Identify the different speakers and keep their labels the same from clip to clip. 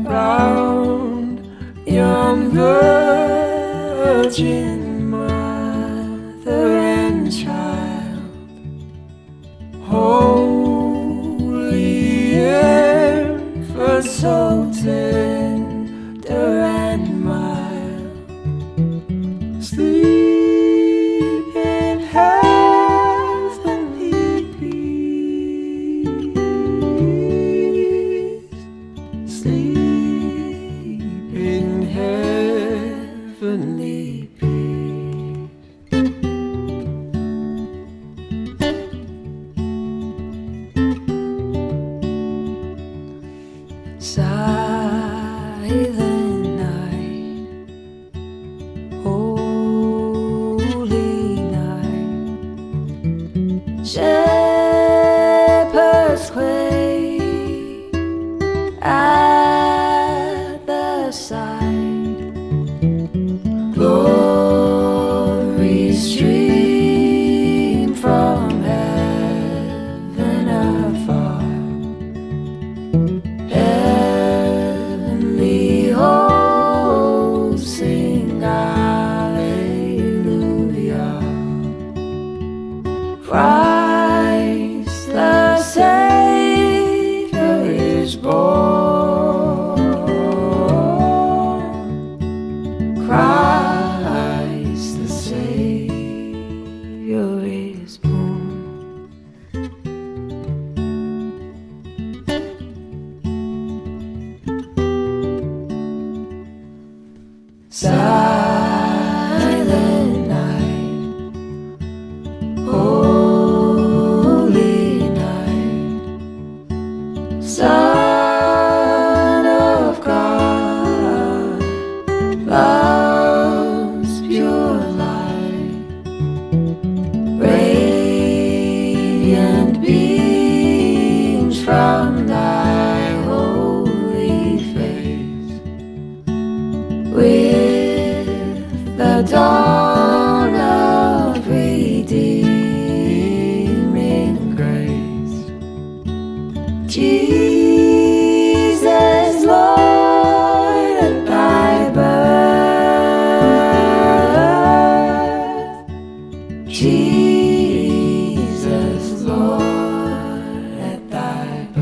Speaker 1: round young virgin mother and child, holy air for so tender and mild, sleep in heavenly peace, sleep in heavenly peace. Silent night, holy night, shepherds quake at the sight, glory stream from heaven afar, heavenly hosts sing hallelujah, Christ the Savior is born, Christ the Savior is born. Silent night, holy night, Son of God, love's pure light, radiant beams from thy holy face, with the dawn of redeeming grace, Jesus, Lord, at thy birth, Jesus, Lord, at thy birth.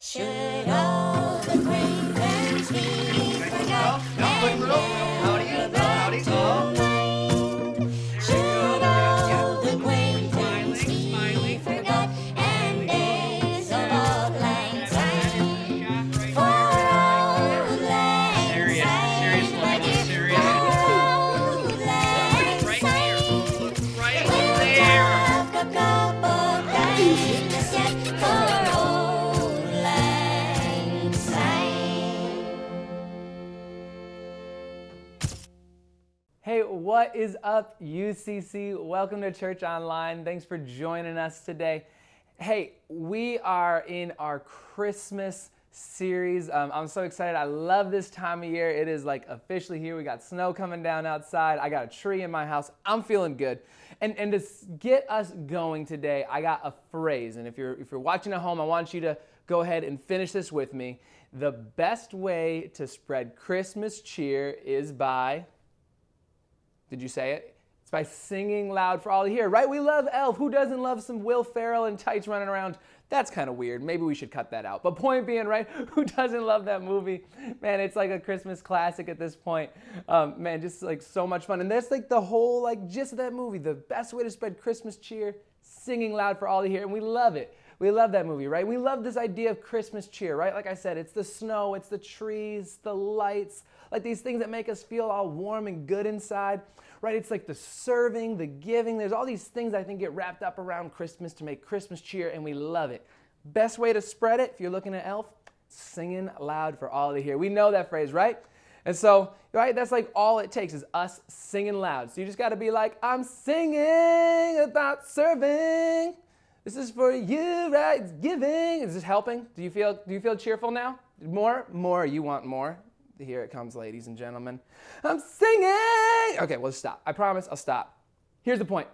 Speaker 2: Should all the acquaintance be forgot and never brought to mind? Should all the acquaintance be forgot and days of old lang syne? For old lang syne, my dear, for old lang syne, we'll talk a couple times yet for old lang syne.
Speaker 3: Hey, what is up, UCC? Welcome to Church Online. Thanks for joining us today. Hey, we are in our Christmas series. I'm so excited. I love this time of year. It is like officially here. We got snow coming down outside. I got a tree in my house. I'm feeling good. And to get us going today, I got a phrase. And if you're watching at home, I want you to go ahead and finish this with me. The best way to spread Christmas cheer is by... Did you say it? It's by singing loud for all to hear, right? We love Elf. Who doesn't love some Will Ferrell and tights running around? That's kind of weird. Maybe we should cut that out. But point being, right? Who doesn't love that movie? Man, it's like a Christmas classic at this point. Man, just like so much fun. And that's like the whole like gist of that movie. The best way to spread Christmas cheer, singing loud for all to hear. And we love it. We love that movie, right? We love this idea of Christmas cheer, right? Like I said, it's the snow, it's the trees, the lights, like these things that make us feel all warm and good inside, right? It's like the serving, the giving. There's all these things I think get wrapped up around Christmas to make Christmas cheer, and we love it. Best way to spread it, if you're looking at Elf, singing loud for all to hear. We know that phrase, right? And so, right, that's like all it takes is us singing loud. So you just got to be like, I'm singing about serving. This is for you, right? It's giving. Is this helping? Do you feel cheerful now? More. You want more. Here it comes, ladies and gentlemen. I'm singing. Okay, well, stop. I promise I'll stop. Here's the point.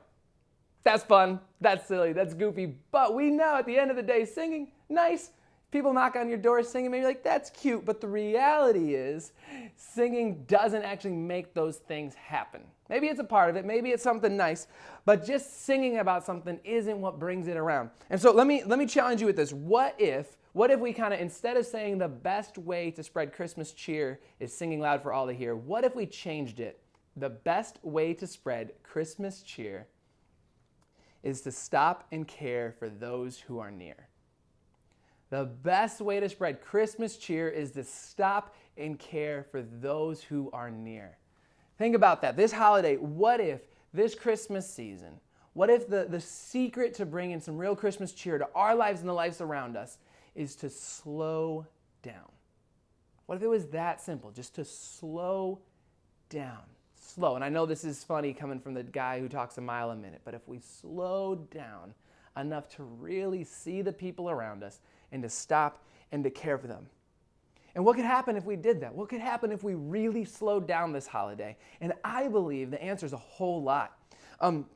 Speaker 3: That's fun. That's silly. That's goofy. But we know at the end of the day, singing, nice. People knock on your door singing, maybe like, that's cute. But the reality is, singing doesn't actually make those things happen. Maybe it's a part of it. Maybe it's something nice. But just singing about something isn't what brings it around. And so let me challenge you with this. What if we kind of, instead of saying the best way to spread Christmas cheer is singing loud for all to hear, what if we changed it? The best way to spread Christmas cheer is to stop and care for those who are near. The best way to spread Christmas cheer is to stop and care for those who are near. Think about that. This holiday, what if this Christmas season, what if the secret to bringing some real Christmas cheer to our lives and the lives around us is to slow down? What if it was that simple, just to slow down? Slow. And I know this is funny coming from the guy who talks a mile a minute, but if we slowed down enough to really see the people around us and to stop and to care for them. And what could happen if we did that? What could happen if we really slowed down this holiday? And I believe the answer is a whole lot. And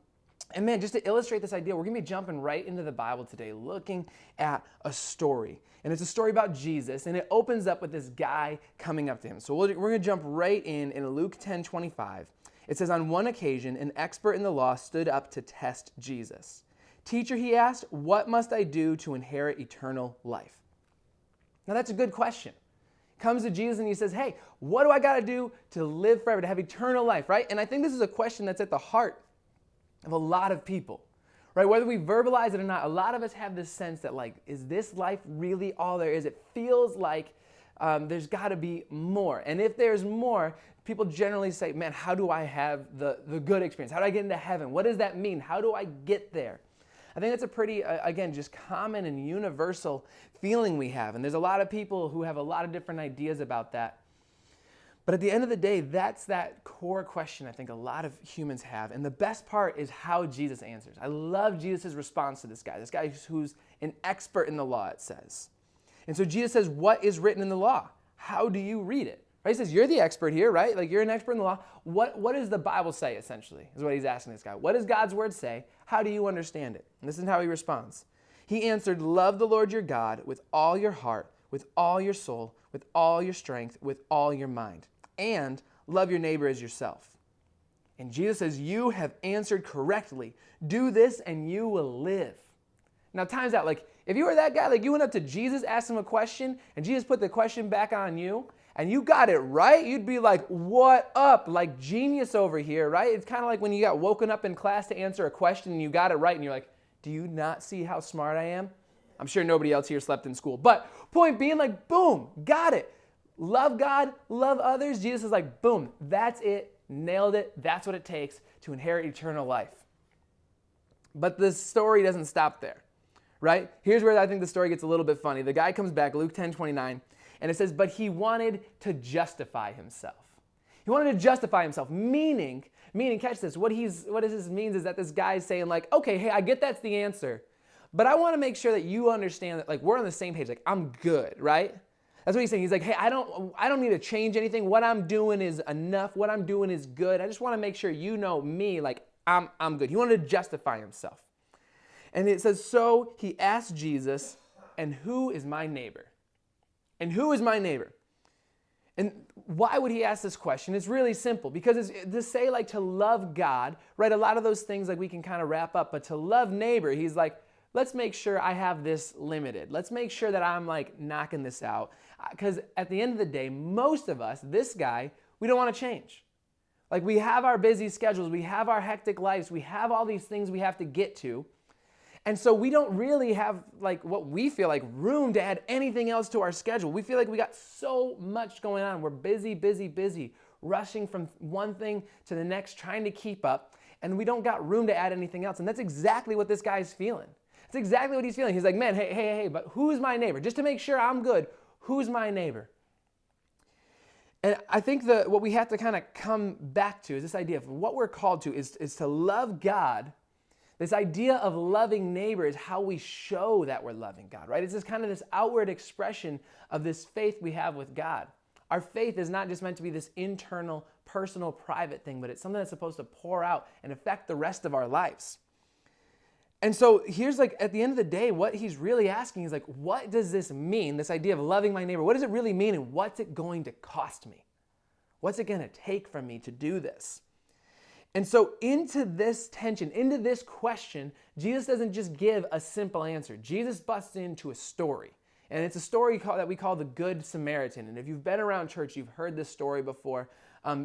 Speaker 3: man, just to illustrate this idea, we're going to be jumping right into the Bible today, looking at a story. And it's a story about Jesus, and it opens up with this guy coming up to him. So we're going to jump right in Luke 10:25. It says, on one occasion, an expert in the law stood up to test Jesus. Teacher, he asked, what must I do to inherit eternal life? Now that's a good question. Comes to Jesus and he says, hey, what do I got to do to live forever, to have eternal life, right? And I think this is a question that's at the heart of a lot of people, right? Whether we verbalize it or not, a lot of us have this sense that like, is this life really all there is? It feels like there's got to be more. And if there's more, people generally say, man, how do I have the good experience? How do I get into heaven? What does that mean? How do I get there? I think that's a pretty, again, just common and universal feeling we have. And there's a lot of people who have a lot of different ideas about that. But at the end of the day, that's that core question I think a lot of humans have. And the best part is how Jesus answers. I love Jesus' response to this guy who's an expert in the law, it says. And so Jesus says, what is written in the law? How do you read it? Right? He says, you're the expert here, right? Like you're an expert in the law. What does the Bible say, essentially, is what he's asking this guy. What does God's word say? How do you understand it? And this is how he responds. He answered, love the Lord your God with all your heart, with all your soul, with all your strength, with all your mind. And love your neighbor as yourself. And Jesus says, you have answered correctly. Do this and you will live. Now, time's out. Like, if you were that guy, like you went up to Jesus, asked him a question, and Jesus put the question back on you, and you got it right, you'd be like, what up? Like genius over here, right? It's kind of like when you got woken up in class to answer a question and you got it right, and you're like, do you not see how smart I am? I'm sure nobody else here slept in school. But point being, like, boom, got it. Love God, love others. Jesus is like, boom, that's it, nailed it. That's what it takes to inherit eternal life. But the story doesn't stop there, right? Here's where I think the story gets a little bit funny. The guy comes back, Luke 10:29, and it says, but he wanted to justify himself. He wanted to justify himself, meaning, catch this, what this means is that this guy is saying like, okay, hey, I get that's the answer, but I want to make sure that you understand that like we're on the same page, like I'm good, right? That's what he's saying. He's like, hey, I don't need to change anything. What I'm doing is enough. What I'm doing is good. I just want to make sure you know me, like I'm good. He wanted to justify himself. And it says, so he asked Jesus, and who is my neighbor? And who is my neighbor? And why would he ask this question? It's really simple, because it's to say like to love God, right? A lot of those things like we can kind of wrap up, but to love neighbor, he's like, let's make sure I have this limited. Let's make sure that I'm like knocking this out. Because at the end of the day, most of us, this guy, we don't want to change. Like we have our busy schedules, we have our hectic lives, we have all these things we have to get to. And so we don't really have like what we feel like room to add anything else to our schedule. We feel like we got so much going on. We're busy, rushing from one thing to the next, trying to keep up. And we don't got room to add anything else. And that's exactly what this guy's feeling. That's exactly what he's feeling. He's like, man, hey, but who's my neighbor? Just to make sure I'm good, who's my neighbor? And I think that what we have to kind of come back to is this idea of what we're called to is to love God. This idea of loving neighbor is how we show that we're loving God, right? It's just kind of this outward expression of this faith we have with God. Our faith is not just meant to be this internal, personal, private thing, but it's something that's supposed to pour out and affect the rest of our lives. And so here's like, at the end of the day, what he's really asking is like, what does this mean, this idea of loving my neighbor? What does it really mean, and what's it going to cost me? What's it going to take from me to do this? And so into this tension, into this question, Jesus doesn't just give a simple answer. Jesus busts into a story. And it's a story that we call the Good Samaritan. And if you've been around church, you've heard this story before.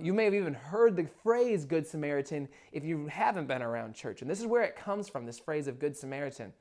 Speaker 3: You may have even heard the phrase Good Samaritan if you haven't been around church. And this is where it comes from, this phrase of Good Samaritan.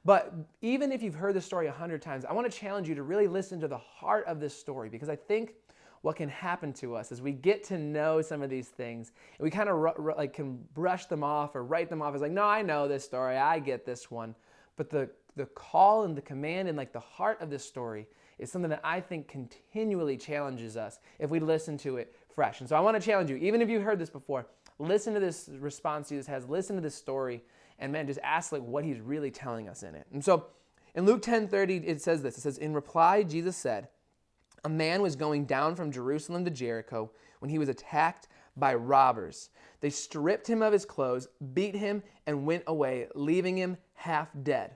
Speaker 3: But even if you've heard the story 100 times, I want to challenge you to really listen to the heart of this story, because I think what can happen to us as we get to know some of these things, and we kind of can brush them off or write them off as like, no, I know this story, I get this one. But the call and the command and like the heart of this story is something that I think continually challenges us if we listen to it fresh. And so I want to challenge you, even if you've heard this before, listen to this response Jesus has, listen to this story, and man, just ask like what he's really telling us in it. And so in Luke 10:30, it says this. It says, in reply, Jesus said, a man was going down from Jerusalem to Jericho when he was attacked by robbers. They stripped him of his clothes, beat him, and went away, leaving him half dead.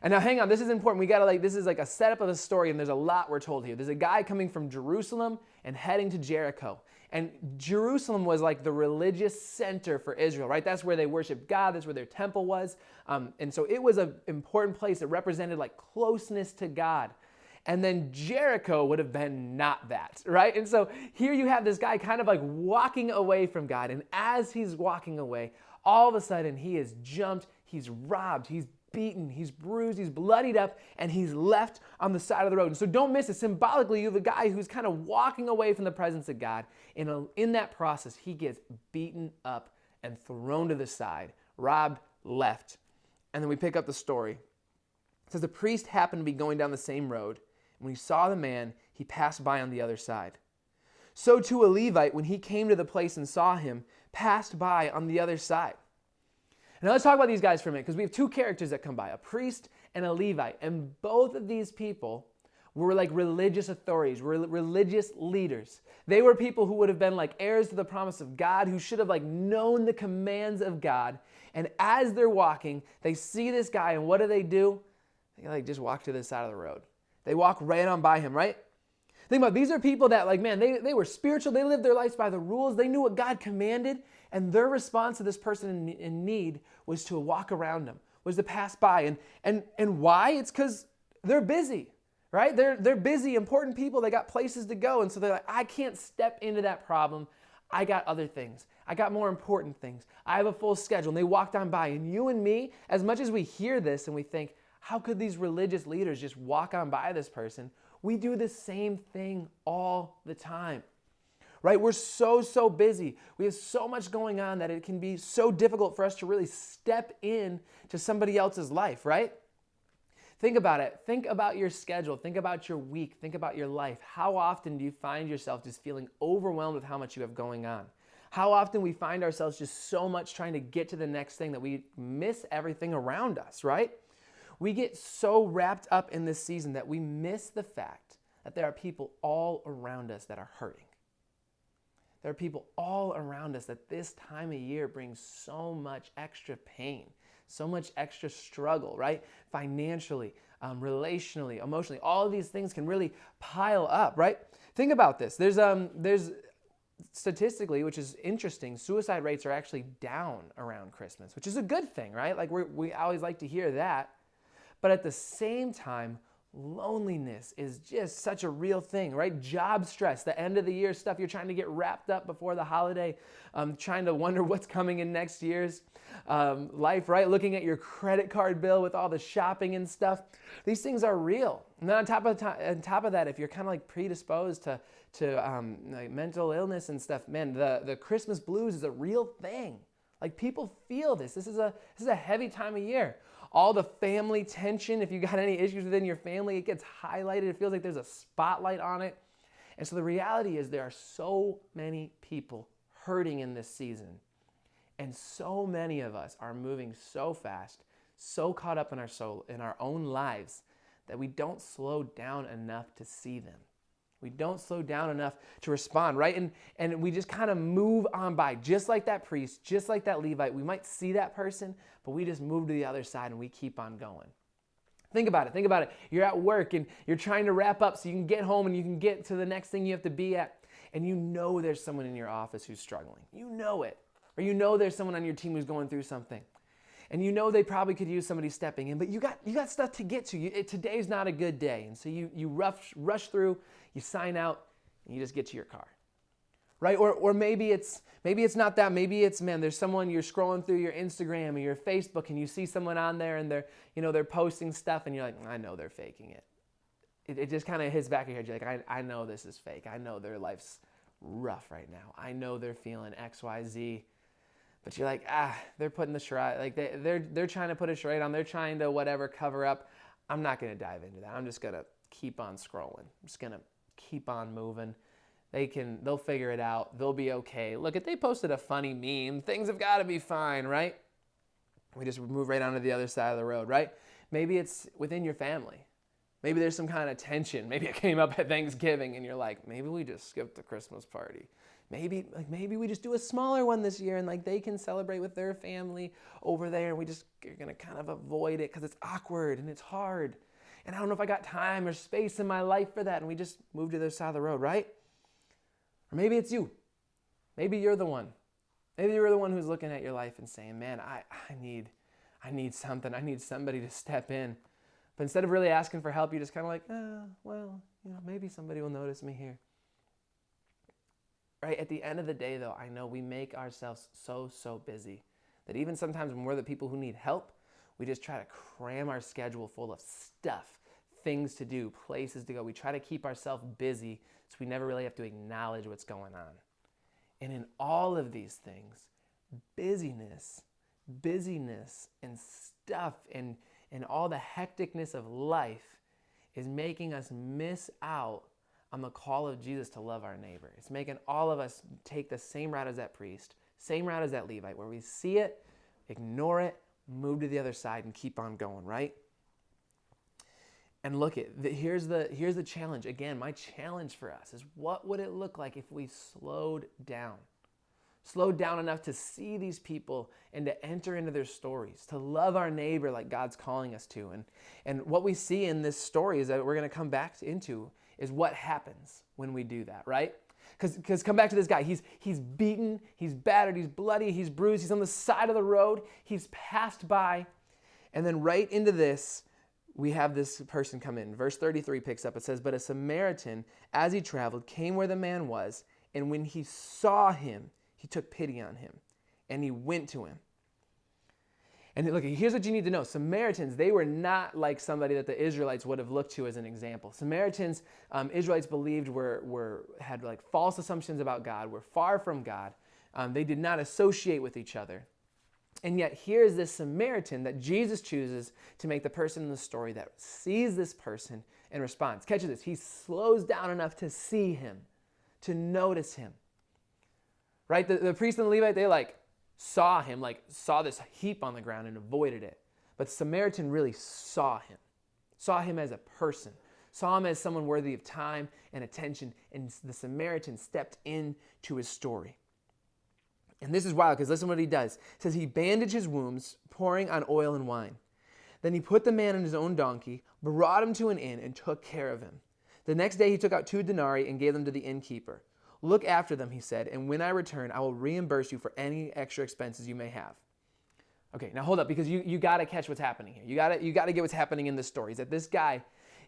Speaker 3: And now hang on, this is important. We gotta this is like a setup of a story, and there's a lot we're told here. There's a guy coming from Jerusalem and heading to Jericho. And Jerusalem was like the religious center for Israel, right? That's where they worshiped God. That's where their temple was. And so it was an important place that represented like closeness to God. And then Jericho would have been not that, right? And so here you have this guy kind of like walking away from God. And as he's walking away, all of a sudden he is jumped, he's robbed, he's beaten, he's bruised, he's bloodied up, and he's left on the side of the road. And so don't miss it. Symbolically, you have a guy who's kind of walking away from the presence of God. In that process, he gets beaten up and thrown to the side, robbed, left. And then we pick up the story. It says the priest happened to be going down the same road. When he saw the man, he passed by on the other side. So too a Levite, when he came to the place and saw him, passed by on the other side. Now let's talk about these guys for a minute, because we have two characters that come by, a priest and a Levite. And both of these people were like religious authorities, were religious leaders. They were people who would have been like heirs to the promise of God, who should have like known the commands of God. And as they're walking, they see this guy, and what do? They like just walk to the side of the road. They walk right on by him, right? Think about it. These are people that like, man, they were spiritual. They lived their lives by the rules. They knew what God commanded. And their response to this person in need was to walk around them, was to pass by. And why? It's because they're busy, right? They're busy, important people. They got places to go. And so they're like, I can't step into that problem. I got other things. I got more important things. I have a full schedule. And they walked on by. And you and me, as much as we hear this and we think, how could these religious leaders just walk on by this person? We do the same thing all the time, right? We're so busy. We have so much going on that it can be so difficult for us to really step in to somebody else's life, right? Think about it. Think about your schedule. Think about your week. Think about your life. How often do you find yourself just feeling overwhelmed with how much you have going on? How often we find ourselves just so much trying to get to the next thing that we miss everything around us, right? We get so wrapped up in this season that we miss the fact that there are people all around us that are hurting. There are people all around us that this time of year brings so much extra pain, so much extra struggle, right? Financially, relationally, emotionally, all of these things can really pile up, right? Think about this. There's statistically, which is interesting, suicide rates are actually down around Christmas, which is a good thing, right? Like we always like to hear that. But at the same time, loneliness is just such a real thing, right? Job stress, the end of the year stuff, you're trying to get wrapped up before the holiday, trying to wonder what's coming in next year's life, right? Looking at your credit card bill with all the shopping and stuff. These things are real. And then on top of that, if you're kind of like predisposed to like mental illness and stuff, man, the Christmas blues is a real thing. Like people feel this. This is a heavy time of year. All the family tension, if you got any issues within your family, it gets highlighted. It feels like there's a spotlight on it. And so the reality is there are so many people hurting in this season. And so many of us are moving so fast, so caught up in our own lives, that we don't slow down enough to see them. We don't slow down enough to respond, right? And we just kind of move on by, just like that priest, just like that Levite. We might see that person, but we just move to the other side and we keep on going. Think about it. You're at work and you're trying to wrap up so you can get home and you can get to the next thing you have to be at. And you know there's someone in your office who's struggling. You know it. Or you know there's someone on your team who's going through something. And you know they probably could use somebody stepping in, but you got stuff to get to. Today's not a good day. And so you rush through, you sign out, and you just get to your car. Right? Or maybe it's not that. Maybe it's, man, there's someone, you're scrolling through your Instagram or your Facebook and you see someone on there and they're posting stuff and you're like, I know they're faking it. It just kind of hits back in your head. You're like, I know this is fake. I know their life's rough right now. I know they're feeling X, Y, Z. But you're like, they're putting the charade, like they're trying to put a charade on. They're trying to whatever cover up. I'm not going to dive into that. I'm just going to keep on scrolling. I'm just going to keep on moving. They'll figure it out. They'll be okay. Look, if they posted a funny meme, things have got to be fine, right? We just move right onto the other side of the road, right? Maybe it's within your family. Maybe there's some kind of tension. Maybe it came up at Thanksgiving and you're like, maybe we just skip the Christmas party. Maybe we just do a smaller one this year and like they can celebrate with their family over there and you're going to kind of avoid it because it's awkward and it's hard. And I don't know if I got time or space in my life for that. And we just move to the other side of the road, right? Or maybe it's you. Maybe you're the one. Maybe you're the one who's looking at your life and saying, man, I need something. I need somebody to step in. But instead of really asking for help, you're just kind of like, maybe somebody will notice me here. Right? At the end of the day, though, I know we make ourselves so busy that even sometimes when we're the people who need help, we just try to cram our schedule full of stuff, things to do, places to go. We try to keep ourselves busy so we never really have to acknowledge what's going on. And in all of these things, busyness and stuff and all the hecticness of life is making us miss out on the call of Jesus to love our neighbor. It's making all of us take the same route as that priest, same route as that Levite, where we see it, ignore it, move to the other side, and keep on going, right? And look, here's the challenge. Again, my challenge for us is, what would it look like if we slowed down? Slowed down enough to see these people and to enter into their stories, to love our neighbor like God's calling us to. And what we see in this story is that we're going to come back into is what happens when we do that, right? Because come back to this guy. He's beaten, he's battered, he's bloody, he's bruised, he's on the side of the road, he's passed by. And then right into this, we have this person come in. Verse 33 picks up, it says, but a Samaritan, as he traveled, came where the man was, and when he saw him, he took pity on him, and he went to him. And look, here's what you need to know. Samaritans, they were not like somebody that the Israelites would have looked to as an example. Samaritans, Israelites believed had like false assumptions about God, were far from God. They did not associate with each other. And yet here's this Samaritan that Jesus chooses to make the person in the story that sees this person and responds. Catch this. He slows down enough to see him, to notice him. Right? The priest and the Levite, they saw him, saw this heap on the ground and avoided it. But the Samaritan really saw him as a person, saw him as someone worthy of time and attention, and the Samaritan stepped into his story. And this is wild, because listen what he does. It says he bandaged his wounds, pouring on oil and wine. Then he put the man on his own donkey, brought him to an inn, and took care of him. The next day he took out 2 denarii and gave them to the innkeeper. Look after them, he said, and when I return, I will reimburse you for any extra expenses you may have. Okay, now hold up, because you got to catch what's happening here. You got to get what's happening in this story. Is that this guy,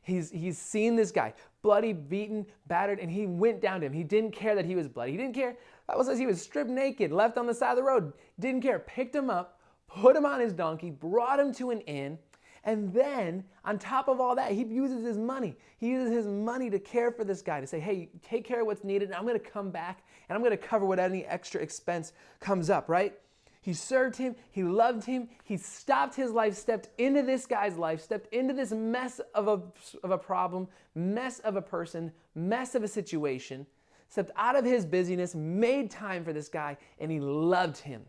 Speaker 3: he's seen this guy, bloody, beaten, battered, and he went down to him. He didn't care that he was bloody. He didn't care. The Bible says he was stripped naked, left on the side of the road. Didn't care. Picked him up, put him on his donkey, brought him to an inn, and then, on top of all that, he uses his money. He uses his money to care for this guy, to say, hey, take care of what's needed, and I'm going to come back, and I'm going to cover what any extra expense comes up, right? He served him. He loved him. He stopped his life, stepped into this guy's life, stepped into this mess of a problem, mess of a person, mess of a situation, stepped out of his busyness, made time for this guy, and he loved him.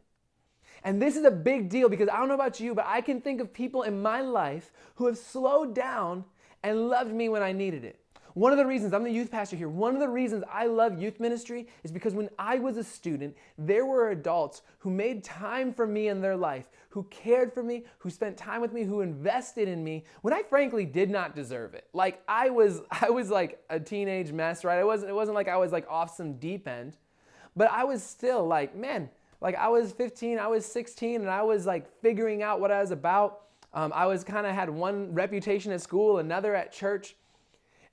Speaker 3: And this is a big deal because I don't know about you, but I can think of people in my life who have slowed down and loved me when I needed it. One of the reasons, I'm the youth pastor here, one of the reasons I love youth ministry is because when I was a student, there were adults who made time for me in their life, who cared for me, who spent time with me, who invested in me when I frankly did not deserve it. Like I was like a teenage mess, right? It wasn't like I was like off some deep end, but I was still like, man, like I was 15, I was 16, and I was like figuring out what I was about. I was kind of had one reputation at school, another at church.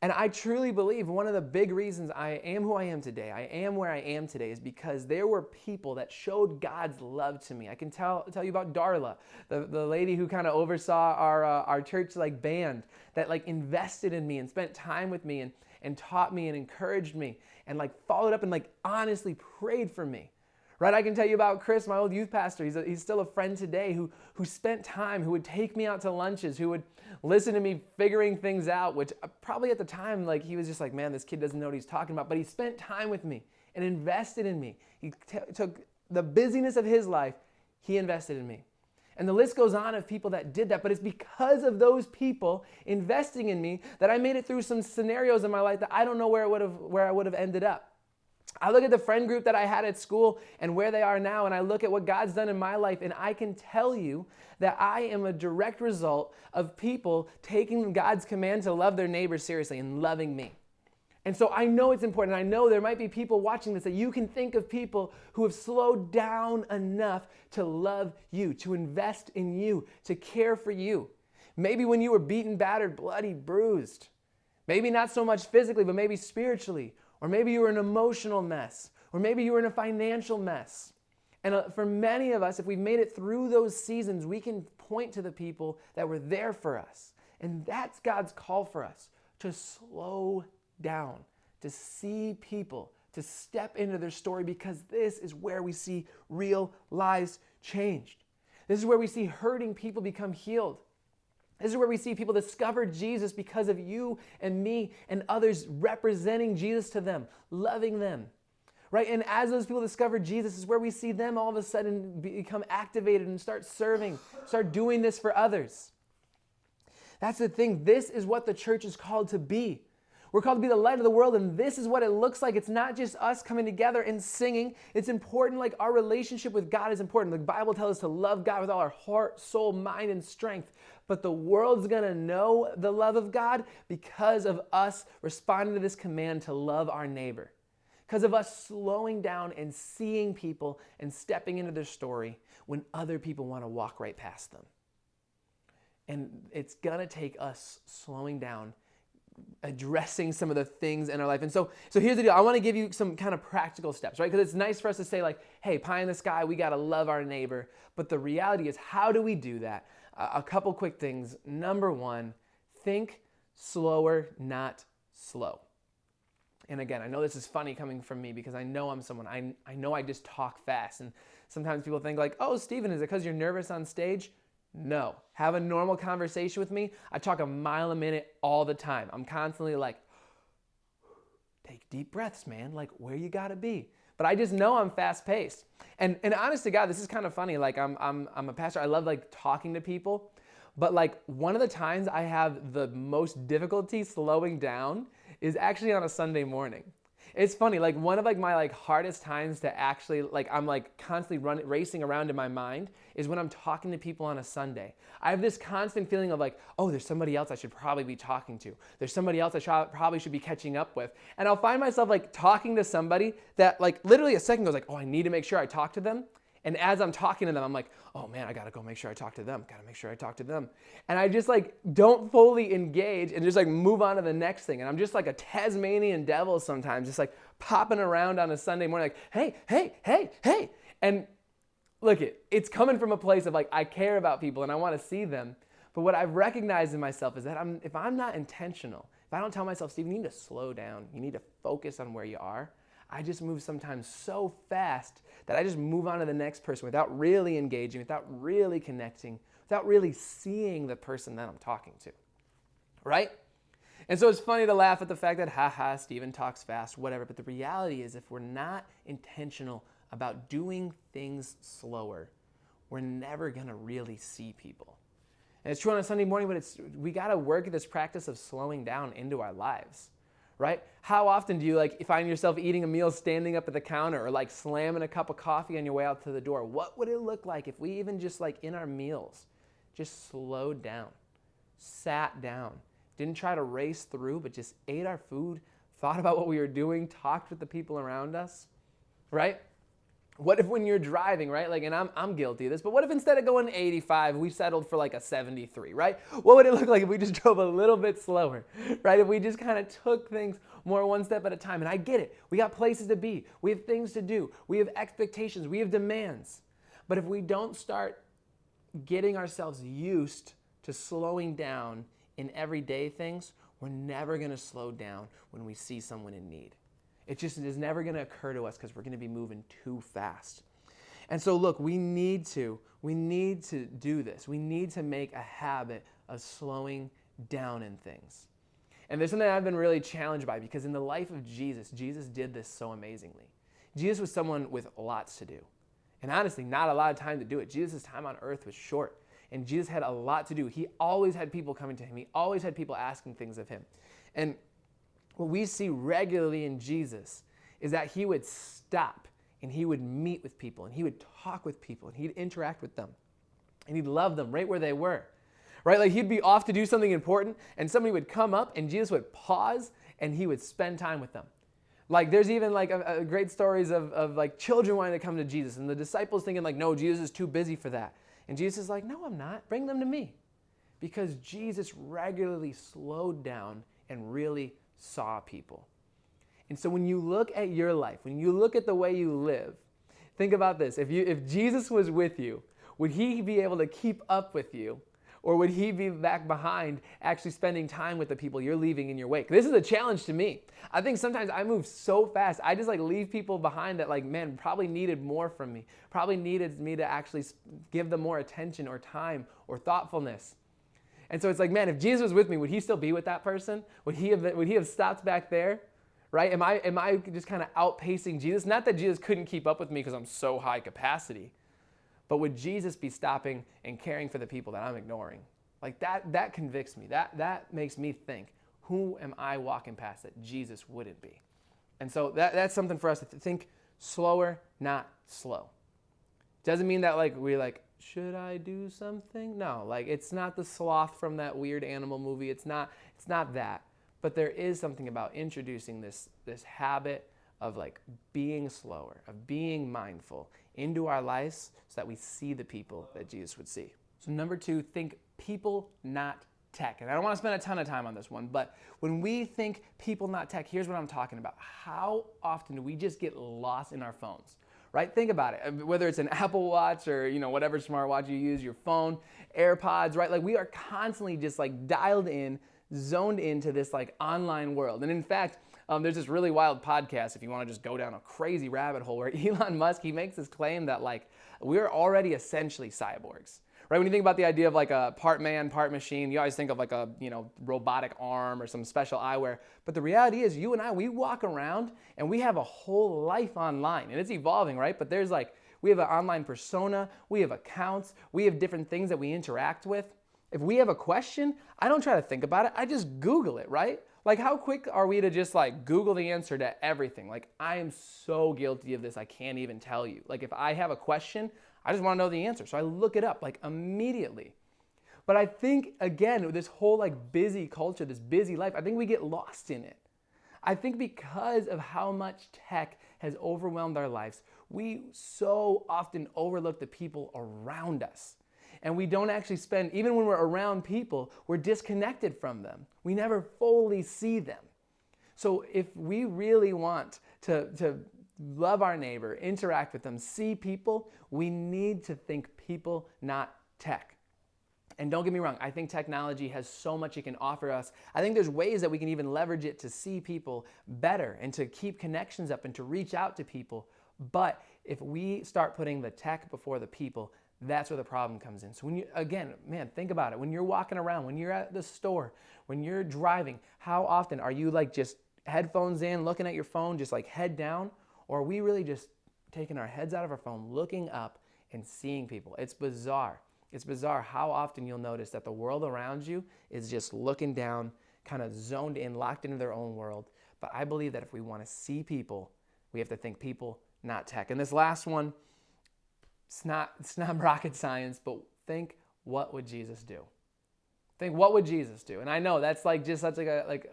Speaker 3: And I truly believe one of the big reasons I am who I am today, I am where I am today, is because there were people that showed God's love to me. I can tell you about Darla, the lady who kind of oversaw our church like band, that like invested in me and spent time with me and taught me and encouraged me and like followed up and like honestly prayed for me. Right? I can tell you about Chris, my old youth pastor. He's still a friend today who spent time, who would take me out to lunches, who would listen to me figuring things out, which probably at the time, like he was just like, man, this kid doesn't know what he's talking about. But he spent time with me and invested in me. He took the busyness of his life, he invested in me. And the list goes on of people that did that, but it's because of those people investing in me that I made it through some scenarios in my life that I don't know where I would have ended up. I look at the friend group that I had at school and where they are now, and I look at what God's done in my life, and I can tell you that I am a direct result of people taking God's command to love their neighbors seriously and loving me. And so I know it's important. I know there might be people watching this that you can think of people who have slowed down enough to love you, to invest in you, to care for you. Maybe when you were beaten, battered, bloody, bruised. Maybe not so much physically, but maybe spiritually. Or maybe you were an emotional mess. Or maybe you were in a financial mess. And for many of us, if we've made it through those seasons, we can point to the people that were there for us. And that's God's call for us, to slow down, to see people, to step into their story, because this is where we see real lives changed. This is where we see hurting people become healed. This is where we see people discover Jesus because of you and me and others representing Jesus to them, loving them, right? And as those people discover Jesus is where we see them all of a sudden become activated and start serving, start doing this for others. That's the thing. This is what the church is called to be. We're called to be the light of the world, and this is what it looks like. It's not just us coming together and singing. It's important, like our relationship with God is important. The Bible tells us to love God with all our heart, soul, mind, and strength. But the world's going to know the love of God because of us responding to this command to love our neighbor. Because of us slowing down and seeing people and stepping into their story when other people want to walk right past them. And it's going to take us slowing down, addressing some of the things in our life. And so here's the deal. I want to give you some kind of practical steps, right? Because it's nice for us to say like, hey, pie in the sky, we got to love our neighbor. But the reality is, how do we do that? A couple quick things. Number one, think slower, not slow. And again, I know this is funny coming from me because I know I'm someone, I know I just talk fast. And sometimes people think like, oh, Stephen, is it because you're nervous on stage? No. Have a normal conversation with me. I talk a mile a minute all the time. I'm constantly like, take deep breaths, man. Like, where you gotta be. But I just know I'm fast paced. And honest to God, this is kind of funny. Like I'm a pastor. I love like talking to people. But like one of the times I have the most difficulty slowing down is actually on a Sunday morning. It's funny, like one of like my like hardest times to actually like I'm like constantly racing around in my mind is when I'm talking to people on a Sunday. I have this constant feeling of like, oh, there's somebody else I should probably be talking to. There's somebody else I probably should be catching up with. And I'll find myself like talking to somebody that like literally a second goes like, oh, I need to make sure I talk to them. And as I'm talking to them, I'm like, oh man, I gotta go make sure I talk to them. Gotta make sure I talk to them. And I just like don't fully engage and just like move on to the next thing. And I'm just like a Tasmanian devil sometimes, just like popping around on a Sunday morning, like, hey. And look, it's coming from a place of like, I care about people and I wanna see them. But what I've recognized in myself is that if I'm not intentional, if I don't tell myself, Steve, you need to slow down, you need to focus on where you are, I just move sometimes so fast that I just move on to the next person without really engaging, without really connecting, without really seeing the person that I'm talking to, right? And so it's funny to laugh at the fact that, Stephen talks fast, whatever. But the reality is if we're not intentional about doing things slower, we're never going to really see people. And it's true on a Sunday morning, but we got to work at this practice of slowing down into our lives, right? How often do you find yourself eating a meal standing up at the counter or slamming a cup of coffee on your way out to the door? What would it look like if we even just in our meals, just slowed down, sat down, didn't try to race through, but just ate our food, thought about what we were doing, talked with the people around us, right? What if when you're driving, right? And I'm guilty of this, but what if instead of going 85, we settled for a 73, right? What would it look like if we just drove a little bit slower, right? If we just kind of took things more one step at a time. And I get it. We got places to be. We have things to do. We have expectations. We have demands. But if we don't start getting ourselves used to slowing down in everyday things, we're never going to slow down when we see someone in need. It just is never going to occur to us because we're going to be moving too fast. And so look, we need to do this. We need to make a habit of slowing down in things. And there's something I've been really challenged by because in the life of Jesus, Jesus did this so amazingly. Jesus was someone with lots to do. And honestly, not a lot of time to do it. Jesus' time on earth was short. And Jesus had a lot to do. He always had people coming to him. He always had people asking things of him. And what we see regularly in Jesus is that he would stop and he would meet with people and he would talk with people and he'd interact with them and he'd love them right where they were, right? He'd be off to do something important and somebody would come up and Jesus would pause and he would spend time with them. There's even a great stories of children wanting to come to Jesus and the disciples thinking no, Jesus is too busy for that. And Jesus is no, I'm not. Bring them to me. Because Jesus regularly slowed down and really saw people. And so when you look at your life, when you look at the way you live, think about this. If Jesus was with you, would he be able to keep up with you? Or would he be back behind actually spending time with the people you're leaving in your wake? This is a challenge to me. I think sometimes I move so fast. I just leave people behind that probably needed more from me. Probably needed me to actually give them more attention or time or thoughtfulness. And so it's if Jesus was with me, would he still be with that person? Would he have stopped back there? Right? Am I just kind of outpacing Jesus? Not that Jesus couldn't keep up with me because I'm so high capacity, but would Jesus be stopping and caring for the people that I'm ignoring? That convicts me. That makes me think, who am I walking past that Jesus wouldn't be? And so that's something for us to think slower, not slow. Doesn't mean that should I do something? No, it's not the sloth from that weird animal movie. It's not that. But there is something about introducing this habit of being slower, of being mindful into our lives so that we see the people that Jesus would see. So number 2, think people, not tech. And I don't want to spend a ton of time on this one, but when we think people, not tech, here's what I'm talking about. How often do we just get lost in our phones? Right? Think about it. Whether it's an Apple Watch or, whatever smartwatch you use, your phone, AirPods, right? We are constantly just dialed in, zoned into this online world. And in fact, there's this really wild podcast if you want to just go down a crazy rabbit hole where Elon Musk, he makes this claim that we're already essentially cyborgs. Right? When you think about the idea of a part man, part machine, you always think of a robotic arm or some special eyewear. But the reality is you and I, we walk around and we have a whole life online and it's evolving, right? But there's we have an online persona, we have accounts, we have different things that we interact with. If we have a question, I don't try to think about it. I just Google it, right? How quick are we to just Google the answer to everything? I am so guilty of this, I can't even tell you. If I have a question, I just want to know the answer. So I look it up immediately. But I think, again, this whole busy culture, this busy life, I think we get lost in it. I think because of how much tech has overwhelmed our lives, we so often overlook the people around us. And we don't actually spend, even when we're around people, we're disconnected from them. We never fully see them. So if we really want to love our neighbor, interact with them, see people, we need to think people, not tech. And don't get me wrong, I think technology has so much it can offer us. I think there's ways that we can even leverage it to see people better and to keep connections up and to reach out to people. But if we start putting the tech before the people, that's where the problem comes in. So when you, again, man, think about it. When you're walking around, when you're at the store, when you're driving, how often are you like just headphones in, looking at your phone, just like head down? Or are we really just taking our heads out of our phone, looking up and seeing people? It's bizarre. It's bizarre how often you'll notice that the world around you is just looking down, kind of zoned in, locked into their own world. But I believe that if we want to see people, we have to think people, not tech. And this last one, it's not rocket science, but think, what would Jesus do? Think, what would Jesus do? And I know that's like just such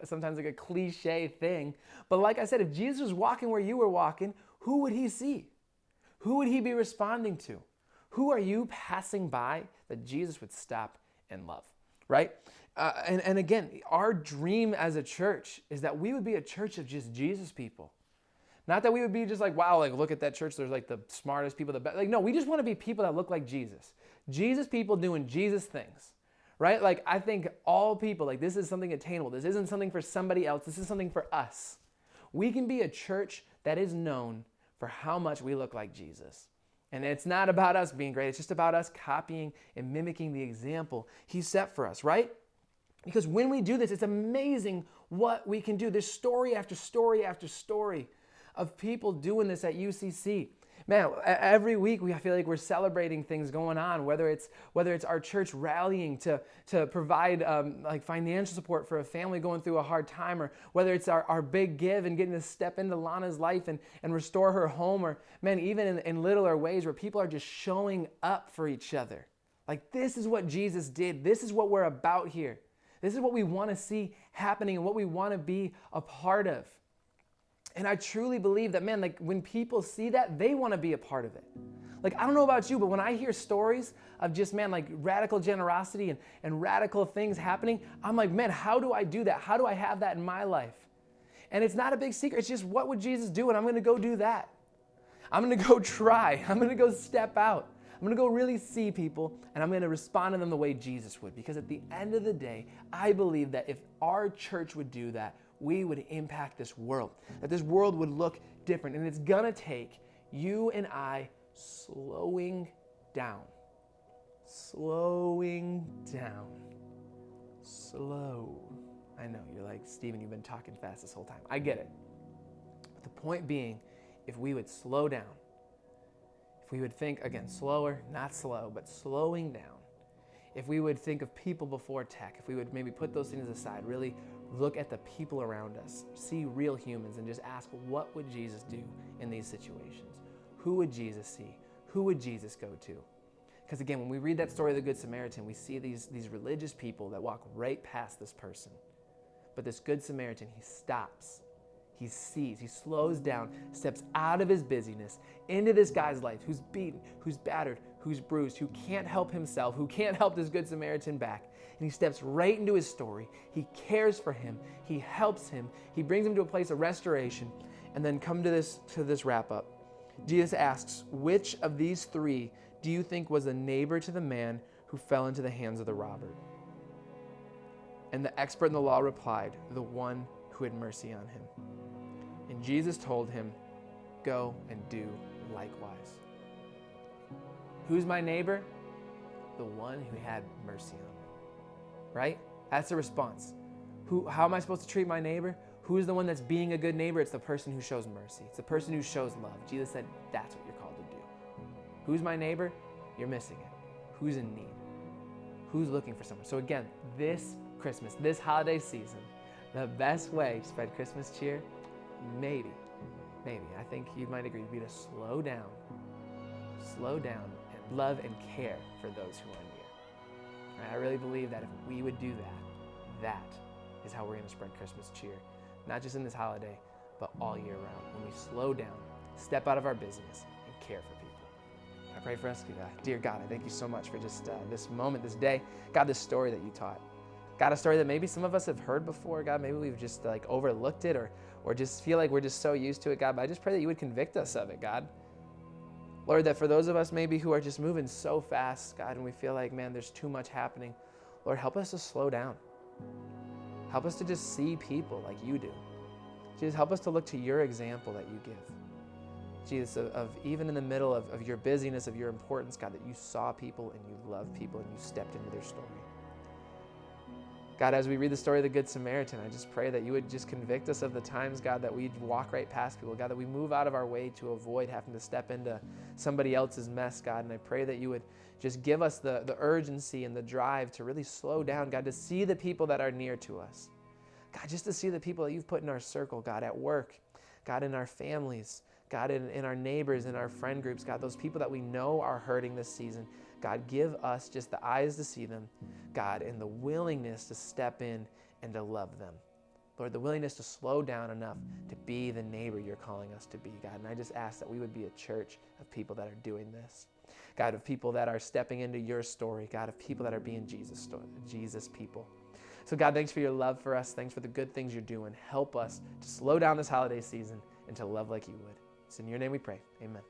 Speaker 3: sometimes like a cliche thing. But like I said, if Jesus was walking where you were walking, who would he see? Who would he be responding to? Who are you passing by that Jesus would stop and love, right? And again, our dream as a church is that we would be a church of just Jesus people. Not that we would be just like, wow, like look at that church, there's like the smartest people, the best. Like, no, we just want to be people that look like Jesus. Jesus people doing Jesus things, right? Like I think all people, like this is something attainable. This isn't something for somebody else. This is something for us. We can be a church that is known for how much we look like Jesus. And it's not about us being great. It's just about us copying and mimicking the example he set for us, right? Because when we do this, it's amazing what we can do. There's story after story after story of people doing this at UCC. Man, every week I feel like we're celebrating things going on, whether it's our church rallying to provide like financial support for a family going through a hard time, or whether it's our big give and getting to step into Lana's life and restore her home, or man, even in littler ways where people are just showing up for each other. Like this is what Jesus did. This is what we're about here. This is what we want to see happening and what we want to be a part of. And I truly believe that, man, like when people see that, they want to be a part of it. Like, I don't know about you, but when I hear stories of just, man, like radical generosity and radical things happening, I'm like, man, how do I do that? How do I have that in my life? And it's not a big secret. It's just, what would Jesus do? And I'm going to go do that. I'm going to go try. I'm going to go step out. I'm going to go really see people, and I'm going to respond to them the way Jesus would. Because at the end of the day, I believe that if our church would do that, we would impact this world, that this world would look different. And it's gonna take you and I slowing down. Slow. I know, you're like, Stephen, you've been talking fast this whole time. I get it. But the point being, if we would slow down, if we would think, again, slower, not slow, but slowing down, if we would think of people before tech, if we would maybe put those things aside, really look at the people around us, see real humans, and just ask, what would Jesus do in these situations? Who would Jesus see? Who would Jesus go to? Because again, when we read that story of the Good Samaritan, we see these religious people that walk right past this person. But this Good Samaritan, he stops. He sees, he slows down, steps out of his busyness into this guy's life who's beaten, who's battered, who's bruised, who can't help himself, who can't help this Good Samaritan back. And he steps right into his story. He cares for him. He helps him. He brings him to a place of restoration. And then come to this wrap up. Jesus asks, which of these three do you think was a neighbor to the man who fell into the hands of the robber? And the expert in the law replied, the one who had mercy on him. And Jesus told him, go and do likewise. Who's my neighbor? The one who had mercy on me. Right? That's the response. How am I supposed to treat my neighbor? Who's the one that's being a good neighbor? It's the person who shows mercy. It's the person who shows love. Jesus said, that's what you're called to do. Who's my neighbor? You're missing it. Who's in need? Who's looking for someone? So again, this Christmas, this holiday season, the best way to spread Christmas cheer, maybe, I think you might agree, would be to slow down and love and care for those who are near. And I really believe that if we would do that, that is how we're going to spread Christmas cheer, not just in this holiday, but all year round. When we slow down, step out of our business, and care for people. I pray for us. Dear God, I thank you so much for just this moment, this day. God, this story that you taught. God, a story that maybe some of us have heard before. God, maybe we've just like overlooked it or just feel like we're just so used to it, God. But I just pray that you would convict us of it, God. Lord, that for those of us maybe who are just moving so fast, God, and we feel like, man, there's too much happening, Lord, help us to slow down. Help us to just see people like you do. Jesus, help us to look to your example that you give. Jesus, of even in the middle of your busyness, of your importance, God, that you saw people and you loved people and you stepped into their story. God, as we read the story of the Good Samaritan, I just pray that you would just convict us of the times, God, that we walk right past people. God, that we move out of our way to avoid having to step into somebody else's mess, God. And I pray that you would just give us the urgency and the drive to really slow down, God, to see the people that are near to us. God, just to see the people that you've put in our circle, God, at work, God, in our families, God, in our neighbors, in our friend groups, God, those people that we know are hurting this season. God, give us just the eyes to see them, God, and the willingness to step in and to love them. Lord, the willingness to slow down enough to be the neighbor you're calling us to be, God. And I just ask that we would be a church of people that are doing this. God, of people that are stepping into your story. God, of people that are being Jesus people. So God, thanks for your love for us. Thanks for the good things you're doing. Help us to slow down this holiday season and to love like you would. It's in your name we pray. Amen.